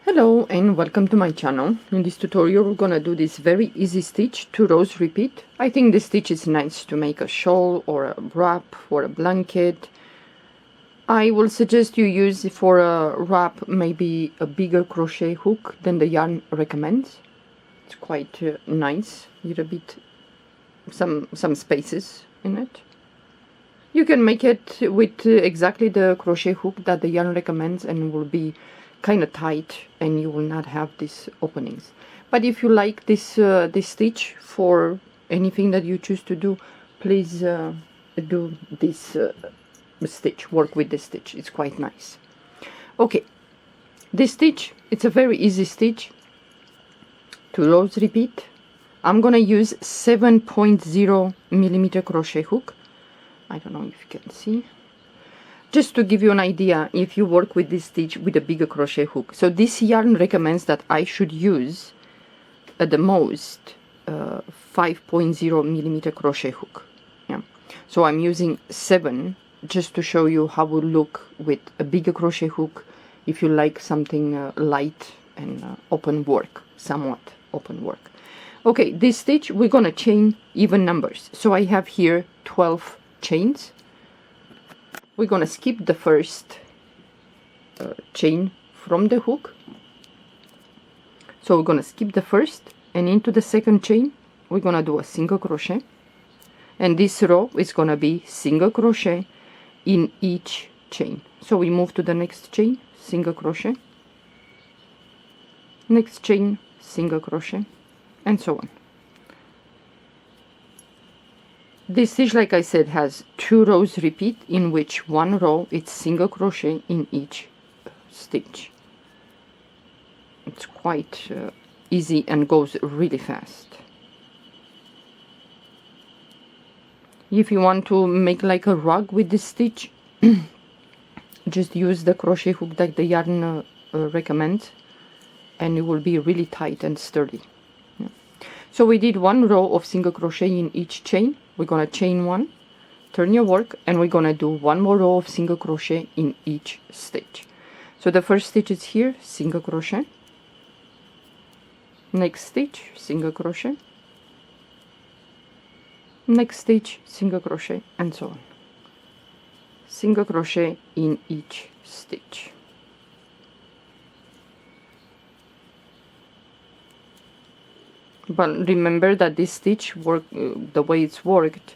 Hello and welcome to my channel. In this tutorial we're gonna do this very easy stitch, 2 rows repeat. I think this stitch is nice to make a shawl or a wrap or a blanket. I will suggest you use for a wrap maybe a bigger crochet hook than the yarn recommends. It's quite nice, little bit some spaces in it. You can make it with exactly the crochet hook that the yarn recommends and will be kind of tight and you will not have these openings. But if you like this this stitch for anything that you choose to do, please do this stitch, work with this stitch, it's quite nice. Okay, this stitch, it's a very easy stitch, 2 rows repeat. I'm gonna use 7.0 millimeter crochet hook. I don't know if you can see. Just to give you an idea, if you work with this stitch with a bigger crochet hook. So this yarn recommends that I should use at the most 5.0 millimeter crochet hook. Yeah. So I'm using 7 just to show you how it will look with a bigger crochet hook if you like something light and open work, somewhat open work. Okay, this stitch we're gonna chain even numbers. So I have here 12 chains. We're gonna skip the first chain from the hook. So we're gonna skip the first, and into the second chain we're gonna do a single crochet, and this row is gonna be single crochet in each chain. So we move to the next chain, single crochet, next chain, single crochet, and so on. This stitch, like I said, has 2 rows repeat, in which 1 row it's single crochet in each stitch. It's quite easy and goes really fast. If you want to make like a rug with this stitch, just use the crochet hook that the yarn recommends, and it will be really tight and sturdy. Yeah. So we did 1 row of single crochet in each chain. We're gonna chain 1, turn your work, and we're gonna do 1 more row of single crochet in each stitch. So the first stitch is here, single crochet, next stitch, single crochet, next stitch, single crochet, and so on. Single crochet in each stitch. But remember that this stitch the way it's worked,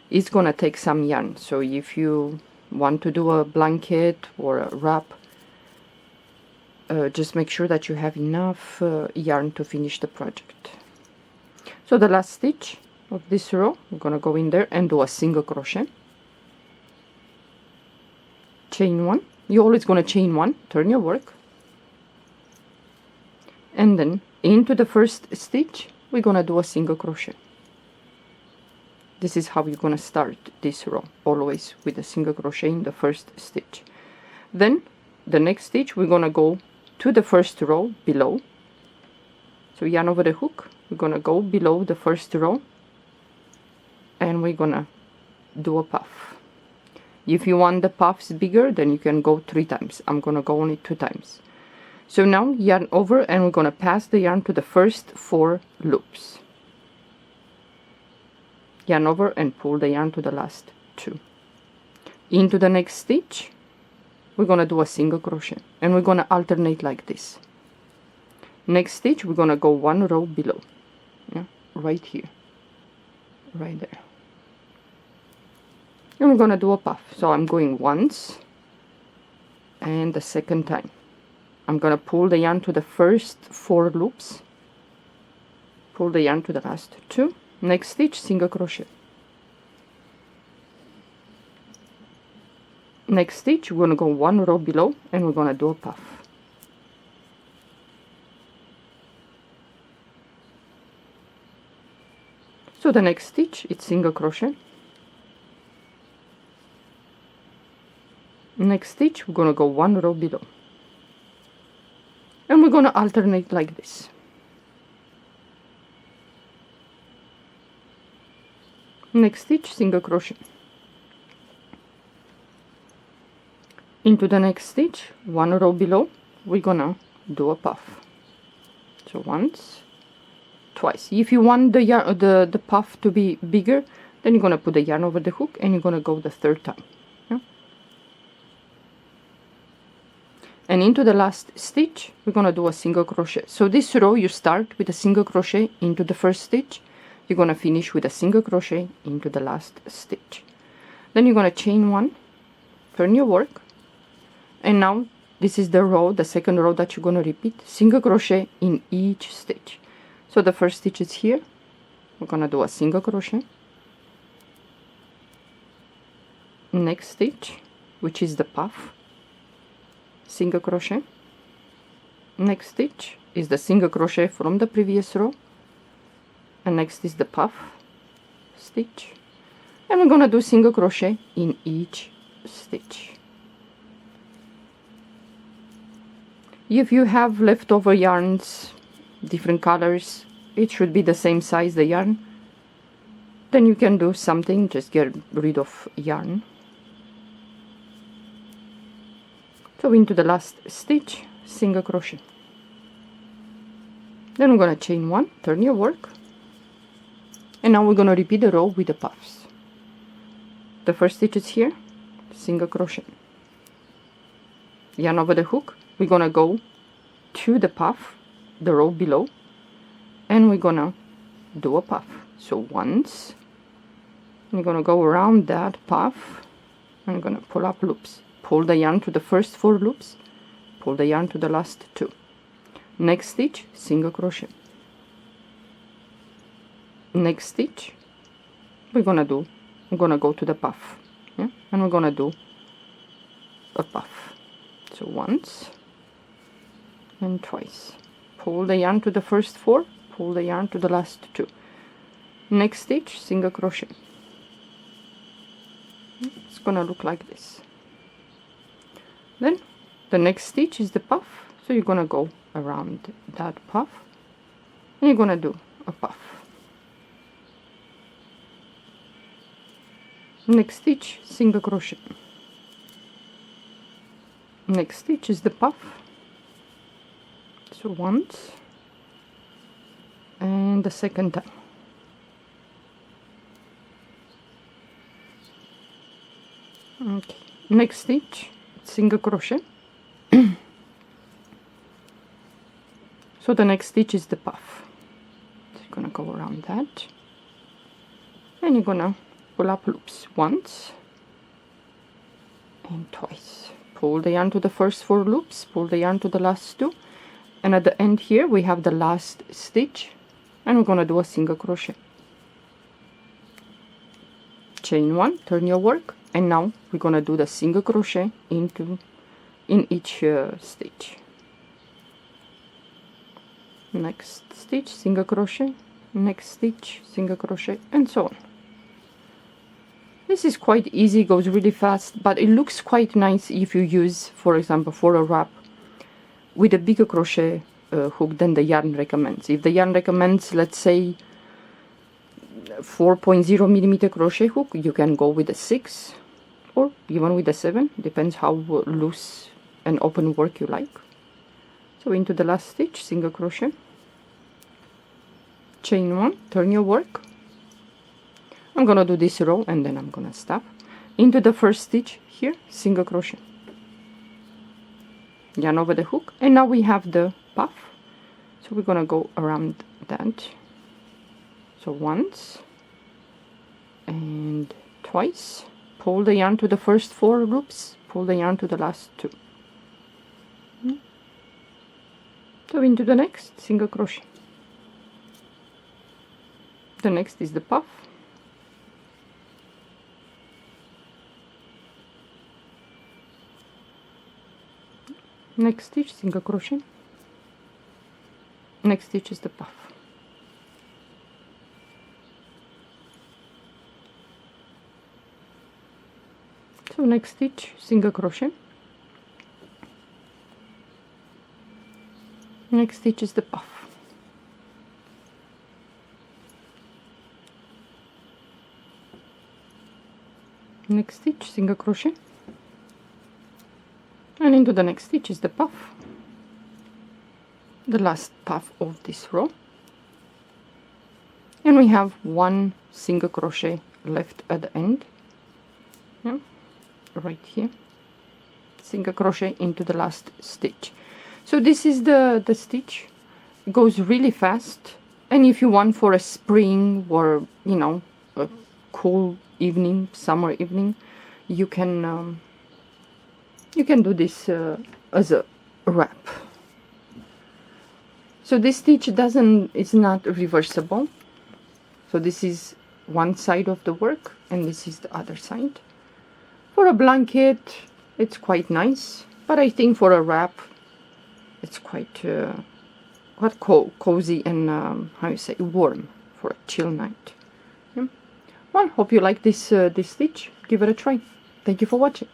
is gonna take some yarn. So if you want to do a blanket or a wrap, just make sure that you have enough yarn to finish the project. So the last stitch of this row, I'm gonna go in there and do a single crochet, chain 1. You're always gonna chain 1, turn your work, and then into the first stitch we're gonna do a single crochet. This is how you're gonna start this row, always with a single crochet in the first stitch. Then the next stitch we're gonna go to the first row below. So yarn over the hook, we're gonna go below the first row, and we're gonna do a puff. If you want the puffs bigger, then you can go 3 times. I'm gonna go only 2 times. So now yarn over, and we're gonna pass the yarn to the first 4 loops. Yarn over and pull the yarn to the last 2. Into the next stitch we're gonna do a single crochet, and we're gonna alternate like this. Next stitch we're gonna go 1 row below, yeah, right here, right there, and we're gonna do a puff. So I'm going once, and the second time I'm gonna pull the yarn to the first 4 loops, pull the yarn to the last 2, next stitch, single crochet, next stitch we're gonna go 1 row below, and we're gonna do a puff. So the next stitch, it's single crochet, next stitch we're gonna go 1 row below, and we're gonna alternate like this. Next stitch, single crochet, into the next stitch, 1 row below, we're gonna do a puff. So once, twice. If you want the yarn, the puff to be bigger, then you're gonna put the yarn over the hook and you're gonna go the third time. Yeah? And into the last stitch, we're gonna do a single crochet. So this row, you start with a single crochet into the first stitch. You're gonna finish with a single crochet into the last stitch. Then you're gonna chain one, turn your work, and now this is the row, the second row that you're gonna repeat, single crochet in each stitch. So the first stitch is here, we're gonna do a single crochet. Next stitch, which is the puff, single crochet. Next stitch is the single crochet from the previous row, and next is the puff stitch, and we're gonna do single crochet in each stitch. If you have leftover yarns, different colors, it should be the same size, the yarn, then you can do something, just get rid of yarn. So into the last stitch, single crochet. Then we're gonna chain one, turn your work, and now we're gonna repeat the row with the puffs. The first stitch is here, single crochet. Yarn over the hook, we're gonna go to the puff, the row below, and we're gonna do a puff. So once, we're gonna go around that puff, and we're gonna pull up loops. Pull the yarn to the first 4 loops, pull the yarn to the last 2. Next stitch, single crochet. Next stitch, we're gonna go to the puff, yeah? And we're gonna do a puff. So once and twice. Pull the yarn to the first 4, pull the yarn to the last 2. Next stitch, single crochet. It's gonna look like this. Then the next stitch is the puff, so you're gonna go around that puff and you're gonna do a puff. Next stitch, single crochet. Next stitch is the puff, so once and the second time. Okay, next stitch, single crochet. So the next stitch is the puff, so you're gonna go around that and you're gonna pull up loops once and twice. Pull the yarn to the first 4 loops, pull the yarn to the last 2, and at the end here we have the last stitch, and we're gonna do a single crochet. Chain 1, turn your work, and now we're gonna do the single crochet in each stitch. Next stitch, single crochet, next stitch, single crochet, and so on. This is quite easy, goes really fast, but it looks quite nice if you use, for example, for a wrap with a bigger crochet hook than the yarn recommends. If the yarn recommends, let's say 4.0 millimeter crochet hook, you can go with a 6 or even with a 7, depends how loose and open work you like. So into the last stitch, single crochet, chain 1, turn your work. I'm gonna do this row and then I'm gonna stop. Into the first stitch here, single crochet, yarn over the hook, and now we have the puff, so we're gonna go around that. So once and twice. Pull the yarn to the first 4 loops, pull the yarn to the last 2. So into the next, single crochet. The next is the puff. Next stitch, single crochet. Next stitch is the puff. So next stitch, single crochet. Next stitch is the puff. Next stitch, single crochet, and into the next stitch is the puff. the last puff of this row, and we have one single crochet left at the end. Yeah, right here, single crochet into the last stitch. So this is the stitch. It goes really fast, and if you want for a spring or, you know, a cool evening, summer evening, you can do this as a wrap. So this stitch is not reversible. So this is one side of the work and this is the other side. For a blanket it's quite nice, but I think for a wrap it's quite cozy and how you say, warm for a chill night. Yeah. Well, hope you like this stitch. Give it a try. Thank you for watching.